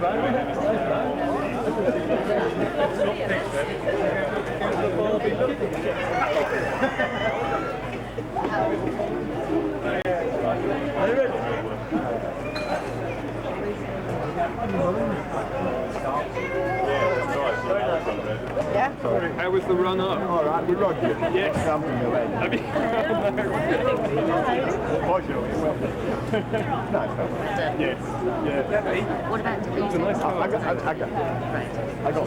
Yeah. How was the run up? All right, with Roger. Yes. Have you? Yes. Yeah. What about It's a nice car. I got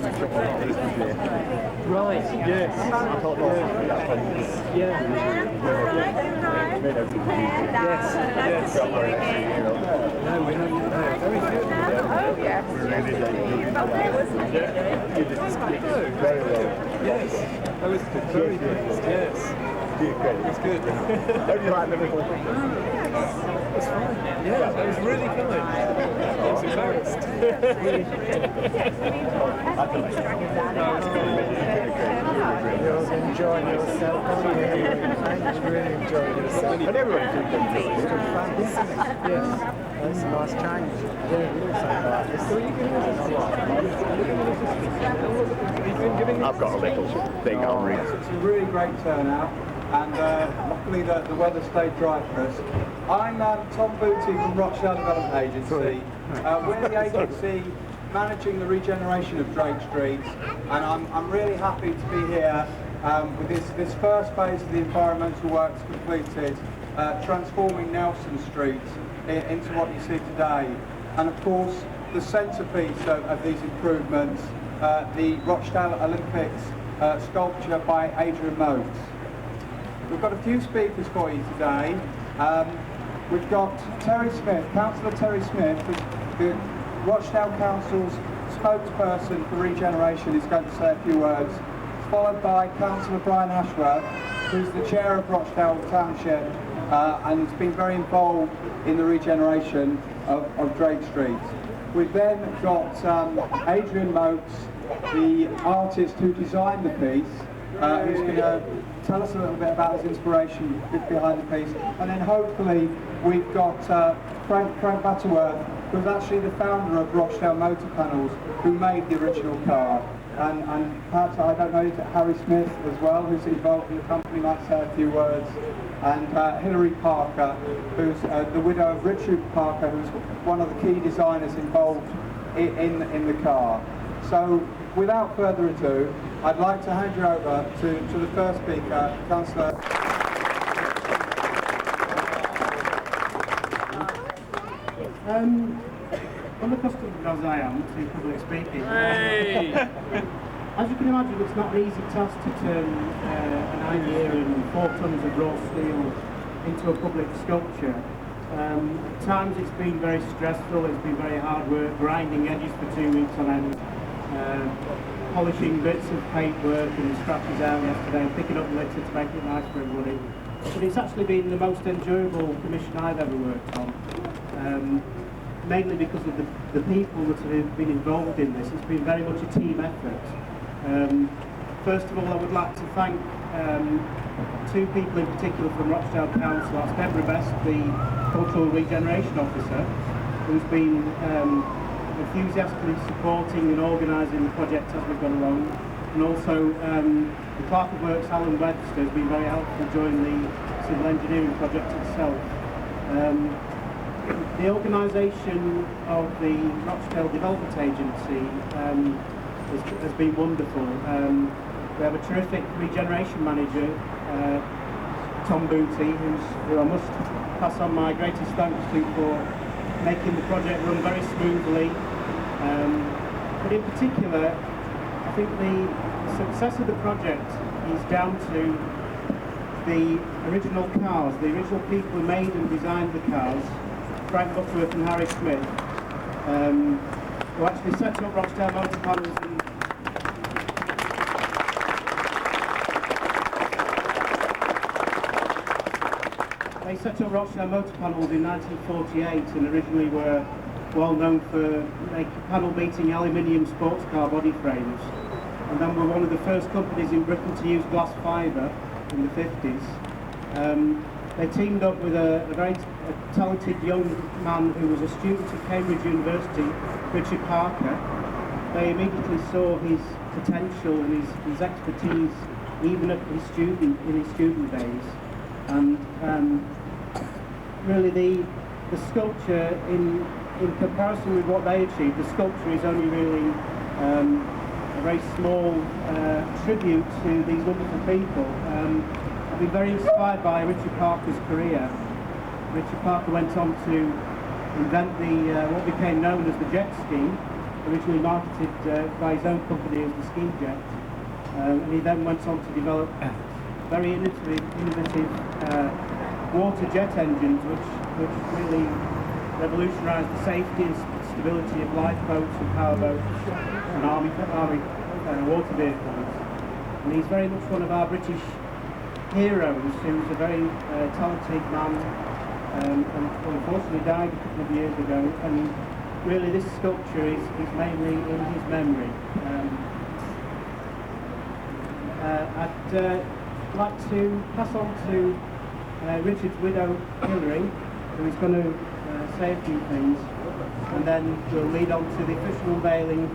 some trouble with this year. Right. Yes. I thought that Yeah. Yes. Yes. No, we haven't. No. Very good. Oh, yes. very well. Yes. That was good. Very good. Yes. It's good. How do you like Liverpool? It's fine. Yeah, that was really kind. I was embarrassed. You're enjoying yourself. I'm really enjoying yourself. And everybody seems to enjoy it. It's good fun, isn't it? Yes. That's a nice change. I've got a little thing on read. It's a really great turnout, and luckily the weather stayed dry for us. I'm Tom Booty from Rochdale Development Agency. We're the agency managing the regeneration of Drake Street, and I'm really happy to be here with this first phase of the environmental works completed, transforming Nelson Street into what you see today. And of course, the centrepiece of these improvements, the Rochdale Olympics sculpture by Adrian Motes. We've got a few speakers for you today. We've got Terry Smith, Councillor Terry Smith, the Rochdale Council's spokesperson for regeneration, is going to say a few words, followed by Councillor Brian Ashworth, who's the chair of Rochdale Township and has been very involved in the regeneration of Drake Street. We've then got Adrian Motes, the artist who designed the piece, who's going to tell us a little bit about his inspiration behind the piece. And then hopefully we've got Frank Butterworth, who's actually the founder of Rochdale Motor Panels, who made the original car. And perhaps, I don't know, Harry Smith as well, who's involved in the company, might say a few words. And Hilary Parker, who's the widow of Richard Parker, who's one of the key designers involved in the car. So, without further ado, I'd like to hand you over to the first speaker, Councillor. Unaccustomed as I am to public speaking, Hey! as you can imagine, it's not an easy task to turn an idea and 4 tons of raw steel into a public sculpture. At times it's been very stressful, it's been very hard work, grinding edges for 2 weeks on end, polishing bits of paintwork and scratches out yesterday, and picking up litter to make it nice for everybody. But it's actually been the most enjoyable commission I've ever worked on. Mainly because of the people that have been involved in this. It's been very much a team effort. First of all, I would like to thank 2 people in particular from Rochdale Council. That's Deborah Best, the Cultural Regeneration Officer, who's been enthusiastically supporting and organising the project as we've gone along. And also the Clerk of Works, Alan Webster, has been very helpful during the civil engineering project itself. The organisation of the Rochdale Development Agency has been wonderful. We have a terrific regeneration manager, Tom Booty, who I must pass on my greatest thanks to for making the project run very smoothly. But in particular, I think the success of the project is down to the original cars, the original people who made and designed the cars, Frank Butterworth and Harry Smith, who actually set up Rochdale Motor Panels in 1948 and originally were well known for panel beating aluminium sports car body frames, and then were one of the first companies in Britain to use glass fibre in the 50s. they teamed up with a very talented young man who was a student at Cambridge University, Richard Parker. They immediately saw his potential and his expertise even in his student days. And really the sculpture, in comparison with what they achieved, the sculpture is only really a very small tribute to these wonderful people. I've been very inspired by Richard Parker's career. Richard Parker went on to invent what became known as the jet ski, originally marketed by his own company as the ski jet. And he then went on to develop very innovative water jet engines, which really revolutionised the safety and stability of lifeboats and powerboats and army water vehicles. And he's very much one of our British heroes. He was a very talented man, and unfortunately died a couple of years ago. And really, this sculpture is mainly in his memory. I'd like to pass on to Richard's widow, Hilary, who is going to say a few things, and then we'll lead on to the official unveiling,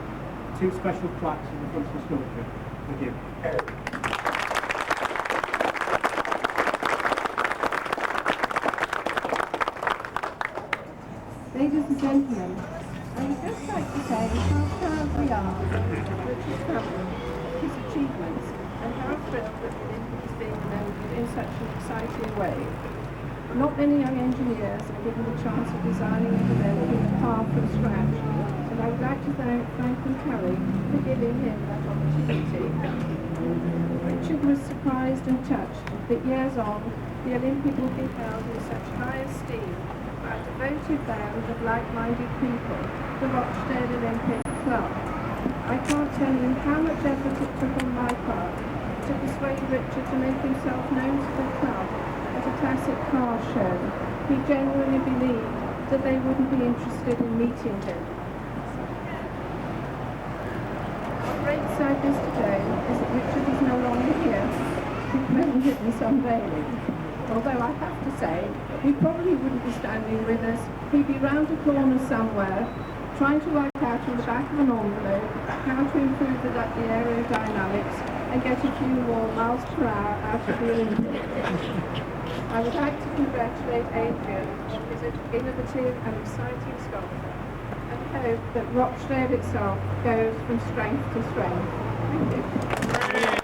two special plaques in the front of the sculpture. Thank you. Ladies and gentlemen, I would just like to say how proud we are of Richard's family, his achievements, and how thrilled that the Olympic is being remembered in such an exciting way. Not many young engineers are given the chance of designing and developing a car from scratch, and I would like to thank Franklin Curry for giving him that opportunity. Richard was surprised and touched that years on, the Olympic would be held in such high esteem by a devoted band of like-minded people, the Rochdale Olympic Club. I can't tell you how much effort it took on my part to persuade Richard to make himself known to the club at a classic car show. He genuinely believed that they wouldn't be interested in meeting him. What breaks sadness today is that Richard is no longer here to present this unveiling. Although I have to say, he probably wouldn't be standing with us. He'd be round a corner somewhere, trying to work out on the back of an envelope how to improve the aerodynamics and get a few more miles per hour out of the Olympic. I would like to congratulate Adrian on his innovative and exciting sculpture and hope that Rochdale itself goes from strength to strength. Thank you.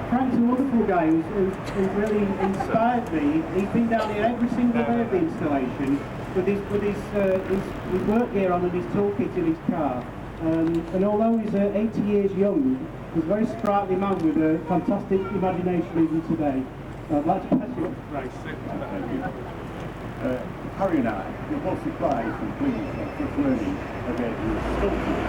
Frank's a wonderful guy who's really inspired me. He's been down here every single day of the installation with his work gear on and his toolkit in his car. And although he's 80 years young, he's a very sprightly man with a fantastic imagination even today. I'd like to pass you. Right, Harry and I were both surprised and pleased at first learning about the sculpture.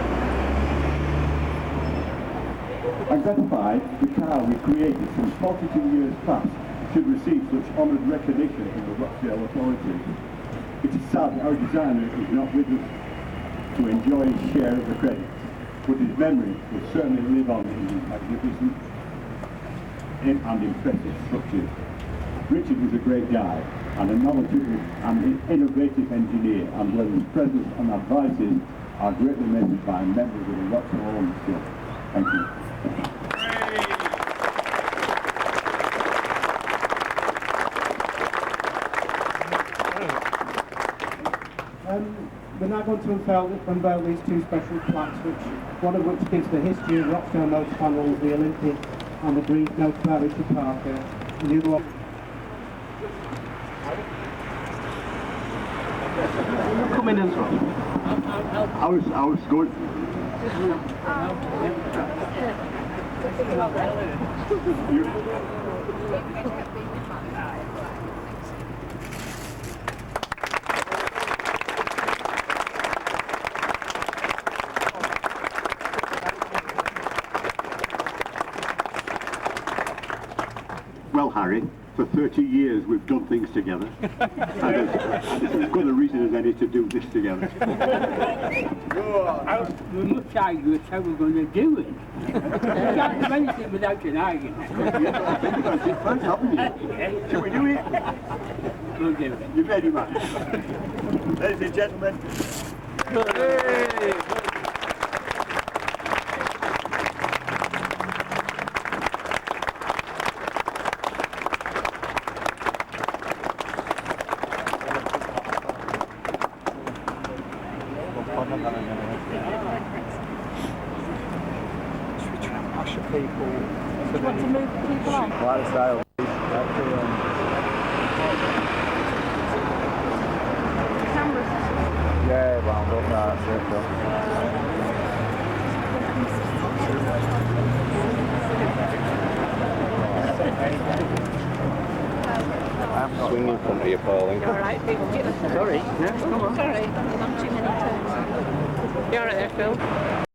I'm gratified the car we created some 42 years past should receive such honoured recognition from the Rochdale authorities. It is sad that our designer is not with us to enjoy his share of the credit, but his memory will certainly live on in his magnificent and impressive structures. Richard was a great guy and a knowledgeable and innovative engineer, and when his presence and advices are greatly missed by members of the Rochdale Olympic. Thank you. We're now going to unveil these two special plaques, one of which gives the history of Rochdale motor panels, the Olympic, and the brief note about Richard Parker, and the other one. Come in as well. I was going. Harry. For 30 years we've done things together. and it's as good a reason as any to do this together. We must argue it's how we're going to do it. You can't do anything without an argument. Shall we do it? We'll do it. You're ready, man. Ladies and gentlemen. People. Do you want to move people on? Lifestyle. Cameras. Yeah, wound up now, that's it. I'm swinging in front of you, Pauline. You're alright, people. Sorry, no, come on. Sorry, I'm too many turns. You're alright there, Phil.